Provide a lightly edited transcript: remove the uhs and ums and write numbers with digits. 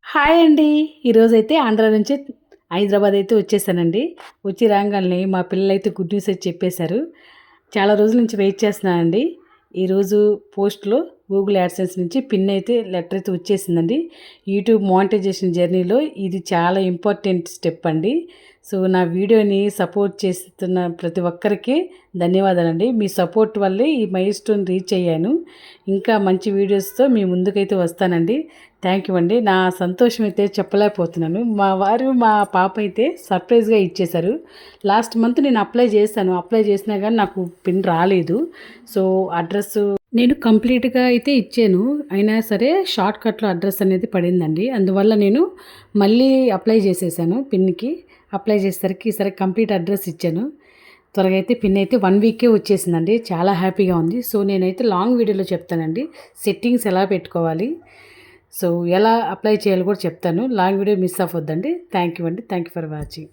Hi అండి. ఈరోజైతే ఆంధ్ర నుంచి హైదరాబాద్ అయితే వచ్చేసానండి. వచ్చి రాంగాల్నే మా పిల్లలైతే గుడ్ న్యూస్ అయితే చెప్పేశారు. చాలా రోజుల నుంచి వెయిట్ చేస్తున్నానండి. ఈరోజు పోస్ట్‌లో గూగుల్ యాడ్సెన్స్ నుంచి పిన్ అయితే లెటర్ అయితే వచ్చేసిందండి. యూట్యూబ్ మానిటైజేషన్ జర్నీలో ఇది చాలా ఇంపార్టెంట్ స్టెప్ అండి. సో, నా వీడియోని సపోర్ట్ చేస్తున్న ప్రతి ఒక్కరికి ధన్యవాదాలండి. మీ సపోర్ట్ వల్లే ఈ మైల్‌స్టోన్ రీచ్ అయ్యాను. ఇంకా మంచి వీడియోస్‌తో మీ ముందుకైతే వస్తానండి. థ్యాంక్ యూ అండి. నా సంతోషం అయితే చెప్పలేకపోతున్నాను. మా వారు, మా పాప అయితే సర్ప్రైజ్‌గా ఇచ్చేశారు. లాస్ట్ మంత్ నేను అప్లై చేశాను. అప్లై చేసినా గానీ నాకు పిన్ రాలేదు. సో, అడ్రస్సు నేను కంప్లీట్‌గా అయితే ఇచ్చాను. అయినా సరే షార్ట్‌కట్‌లో అడ్రస్ అనేది పడిందండి. అందువల్ల నేను మళ్ళీ అప్లై చేసేసాను పిన్‌కి. అప్లై చేసేసరికి ఈసారి కంప్లీట్ అడ్రస్ ఇచ్చాను. త్వరగా అయితే పిన్ అయితే 1 వీకే వచ్చేసిందండి. చాలా హ్యాపీగా ఉంది. సో, నేనైతే లాంగ్ వీడియోలో చెప్తానండి. సెట్టింగ్స్ ఎలా పెట్టుకోవాలి, సో ఎలా అప్లై చేయాలో కూడా చెప్తాను. లాంగ్ వీడియో మిస్ అవ్వద్దండి. థ్యాంక్ యూ అండి. Thank you for watching.